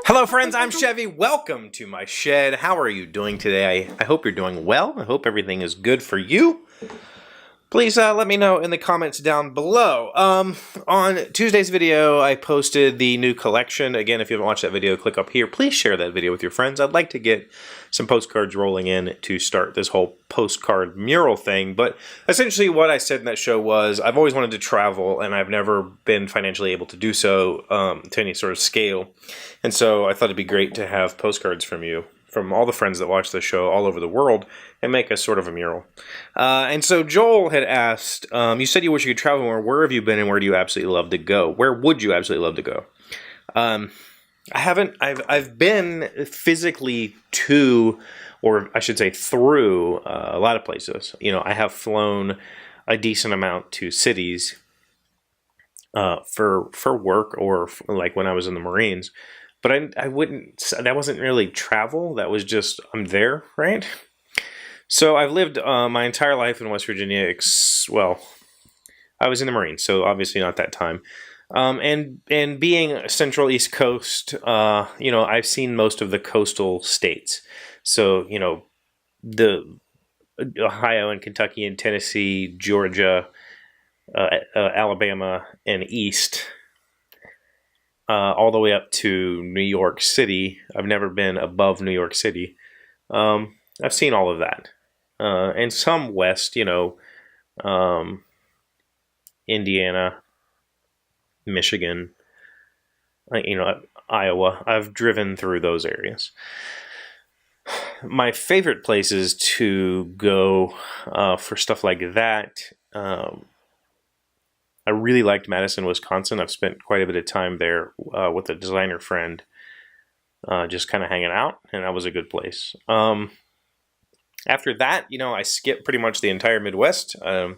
Hello friends, I'm Chevy. Welcome to my shed. How are you doing today? I hope you're doing well. I hope everything is good for you. Please let me know in the comments down below. On Tuesday's video, I posted the new collection. Again, if you haven't watched that video, click up here. Please share that video with your friends. I'd like to get some postcards rolling in to start this whole postcard mural thing. But essentially what I said in that show was I've always wanted to travel, and I've never been financially able to do so to any sort of scale. And so I thought it'd be great to have postcards from you, from all the friends that watch the show all over the world, and make a sort of a mural. And so Joel had asked, you said you wish you could travel more. Where have you been and where do you absolutely love to go? Where would you absolutely love to go? I've been physically to, or I should say through, a lot of places. You know, I have flown a decent amount to cities for work, or like when I was in the Marines. But I wouldn't, that wasn't really travel. That was just, I'm there, right? So I've lived my entire life in West Virginia. Well, I was in the Marines, so obviously not that time. And being Central East Coast, you know, I've seen most of the coastal states. So, you know, the Ohio and Kentucky and Tennessee, Georgia, Alabama, and East. All the way up to New York City. I've never been above New York City. I've seen all of that. And some west, you know, Indiana, Michigan, you know, Iowa. I've driven through those areas. My favorite places to go for stuff like that, I really liked Madison, Wisconsin. I've spent quite a bit of time there with a designer friend, just kind of hanging out, and that was a good place. After that, you know, I skipped pretty much the entire Midwest. I've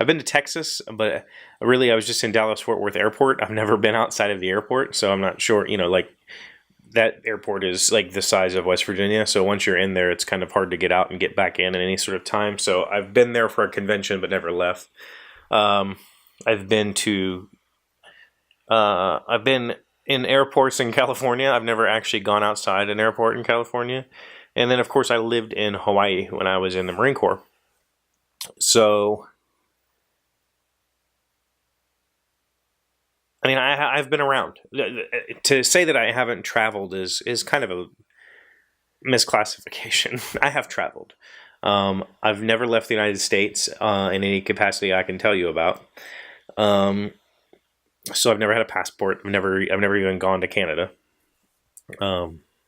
been to Texas, but really I was just in Dallas-Fort Worth Airport. I've never been outside of the airport, so I'm not sure, you know, like that airport is like the size of West Virginia, so once you're in there, it's kind of hard to get out and get back in any sort of time. So I've been there for a convention, but never left. I've been in airports in California. I've never actually gone outside an airport in California. And then, of course, I lived in Hawaii when I was in the Marine Corps. So, I mean, I've been around. To say that I haven't traveled is kind of a misclassification. I have traveled. I've never left the United States in any capacity I can tell you about. So I've never had a passport. I've never even gone to Canada,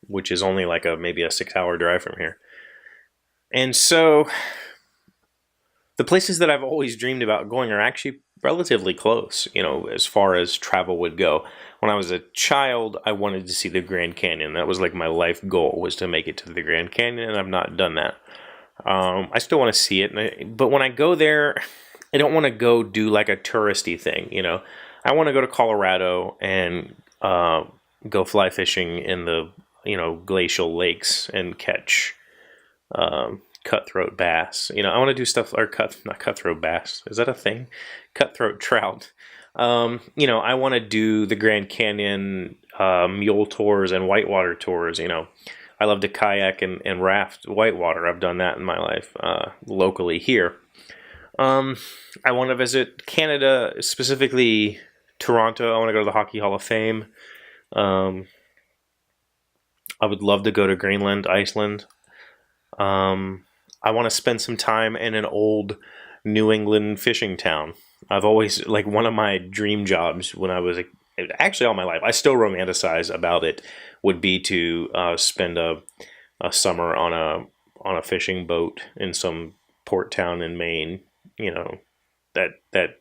which is only like maybe a 6-hour drive from here. And so the places that I've always dreamed about going are actually relatively close, you know, as far as travel would go. When I was a child, I wanted to see the Grand Canyon. That was like my life goal, was to make it to the Grand Canyon, and I've not done that. I still want to see it, but when I go there, I don't want to go do like a touristy thing, you know. I want to go to Colorado and go fly fishing in the, you know, glacial lakes and catch cutthroat bass. You know, I want to do stuff, or not cutthroat bass. Is that a thing? Cutthroat trout. You know, I want to do the Grand Canyon mule tours and whitewater tours, you know. I love to kayak and raft whitewater. I've done that in my life locally here. I want to visit Canada, specifically Toronto. I want to go to the Hockey Hall of Fame. I would love to go to Greenland, Iceland. I want to spend some time in an old New England fishing town. I've always, like, one of my dream jobs when I was actually all my life, I still romanticize about it, would be to spend a summer on a fishing boat in some port town in Maine. You know, that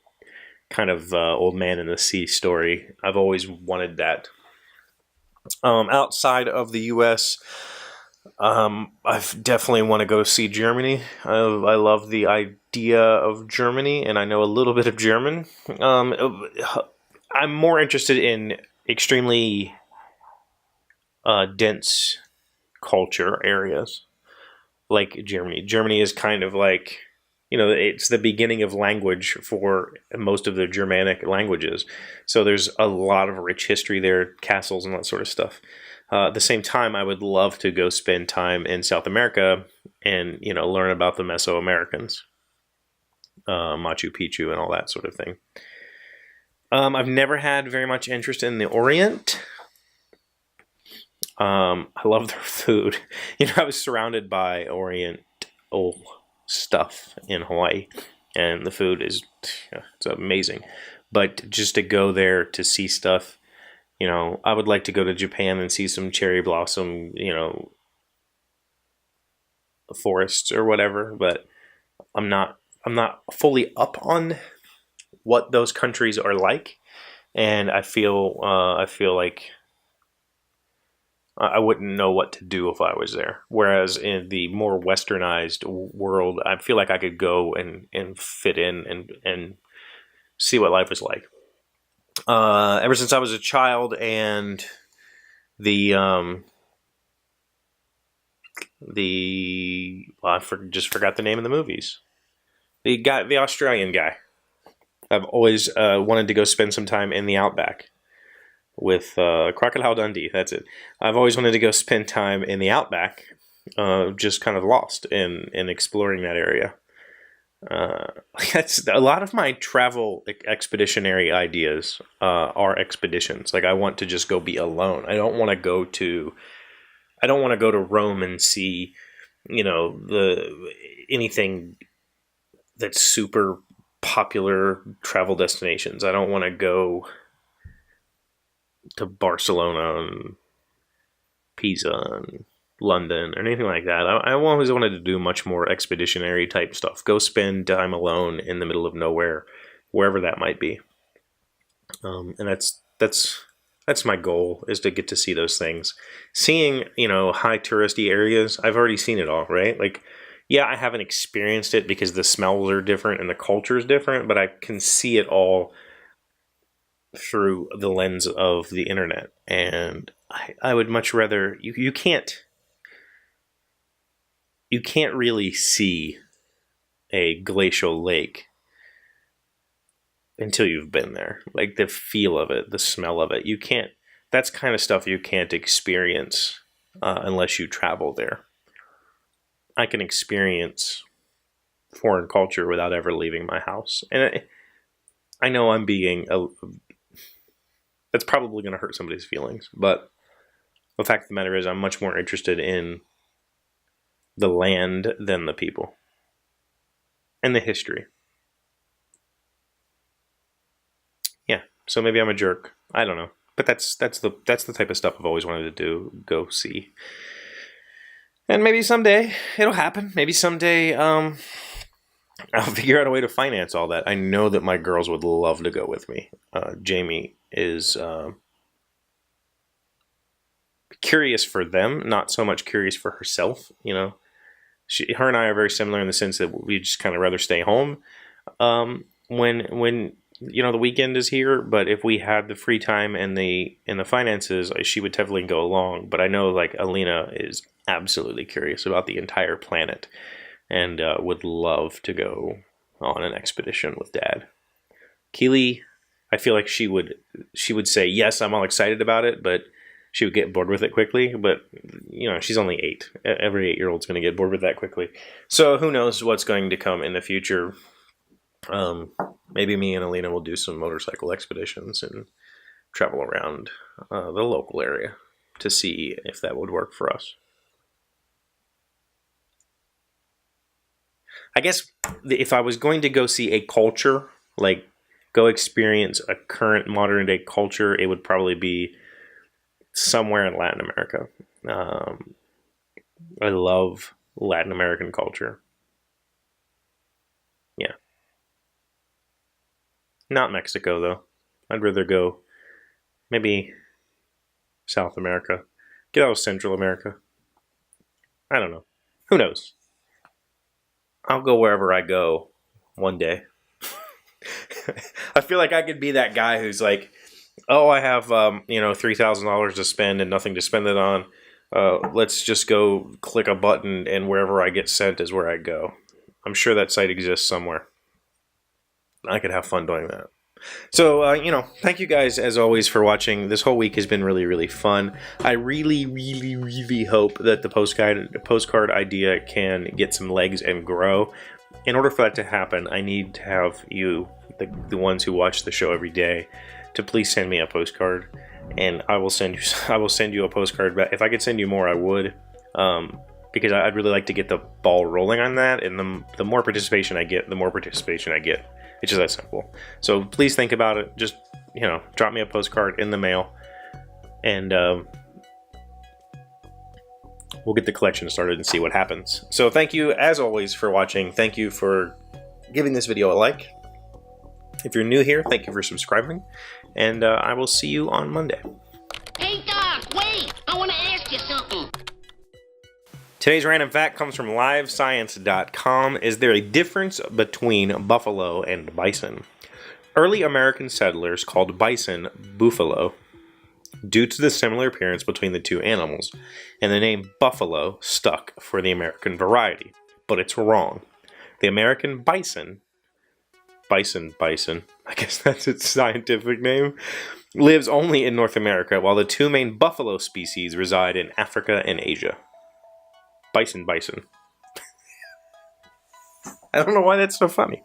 kind of old man in the sea story. I've always wanted that. Outside of the U.S., I definitely want to go see Germany. I love the idea of Germany, and I know a little bit of German. I'm more interested in extremely dense culture areas like Germany. Germany is kind of like it's the beginning of language for most of the Germanic languages. So there's a lot of rich history there, castles and that sort of stuff. At the same time, I would love to go spend time in South America and, learn about the Mesoamericans, Machu Picchu and all that sort of thing. I've never had very much interest in the Orient. I love their food. I was surrounded by Oriental stuff in Hawaii, and the food it's amazing. But just to go there to see stuff, I would like to go to Japan and see some cherry blossom, forests or whatever. But I'm not fully up on what those countries are like, and I feel like I wouldn't know what to do if I was there. Whereas in the more westernized world, I feel like I could go and fit in and see what life is like. Ever since I was a child, and just forgot the name of the movies. The Australian guy. I've always wanted to go spend some time in the outback with Crocodile Dundee. That's it. I've always wanted to go spend time in the outback, just kind of lost in exploring that area. That's a lot of my travel expeditionary ideas are expeditions. Like, I want to just go be alone. I don't want to go to Rome and see, anything that's super popular travel destinations. I don't want to go to Barcelona and Pisa and London or anything like that. I always wanted to do much more expeditionary type stuff. Go spend time alone in the middle of nowhere, wherever that might be. And that's my goal, is to get to see those things. Seeing, high touristy areas, I've already seen it all, right? Like, yeah, I haven't experienced it because the smells are different and the culture is different, but I can see it all through the lens of the internet. And I would much rather, you can't really see a glacial lake until you've been there. Like, the feel of it, the smell of it, that's kind of stuff you can't experience unless you travel there. I can experience foreign culture without ever leaving my house. And I know I'm that's probably going to hurt somebody's feelings, but the fact of the matter is I'm much more interested in the land than the people and the history. Yeah, so maybe I'm a jerk. I don't know, but that's the type of stuff I've always wanted to go see. And maybe someday it'll happen. Maybe someday I'll figure out a way to finance all that. I know that my girls would love to go with me. Jamie is curious for them, not so much curious for herself. Her and I are very similar in the sense that we just kind of rather stay home when the weekend is here. But if we had the free time and the finances, she would definitely go along. But I know, like, Alina is absolutely curious about the entire planet and would love to go on an expedition with Dad. Keely, I feel like she would say, yes, I'm all excited about it, but she would get bored with it quickly. But, she's only 8. Every 8-year-old's going to get bored with that quickly. So who knows what's going to come in the future. Maybe me and Alina will do some motorcycle expeditions and travel around the local area to see if that would work for us. I guess if I was going to go see a culture, like go experience a current modern day culture, it would probably be somewhere in Latin America. I love Latin American culture. Yeah. Not Mexico, though. I'd rather go maybe South America. Get out of Central America. I don't know. Who knows? I'll go wherever I go one day. I feel like I could be that guy who's like, oh, I have, $3,000 to spend and nothing to spend it on. Let's just go click a button and wherever I get sent is where I go. I'm sure that site exists somewhere. I could have fun doing that. So, thank you guys, as always, for watching. This whole week has been really, really fun. I really, really, really hope that the postcard idea can get some legs and grow. In order for that to happen, I need to have you, the ones who watch the show every day, to please send me a postcard, and I will send you a postcard. But if I could send you more, I would, because I'd really like to get the ball rolling on that. And the more participation I get, the more participation I get. It's just that simple. So please think about it. Just drop me a postcard in the mail, and we'll get the collection started and see what happens. So thank you, as always, for watching. Thank you for giving this video a like. If you're new here, thank you for subscribing, and I will see you on Monday. Hey, Doc, wait! I want to ask you something. Today's random fact comes from livescience.com. Is there a difference between buffalo and bison? Early American settlers called bison buffalo due to the similar appearance between the two animals, and the name buffalo stuck for the American variety. But it's wrong. The American bison, I guess that's its scientific name, lives only in North America, while the two main buffalo species reside in Africa and Asia. Bison. I don't know why that's so funny.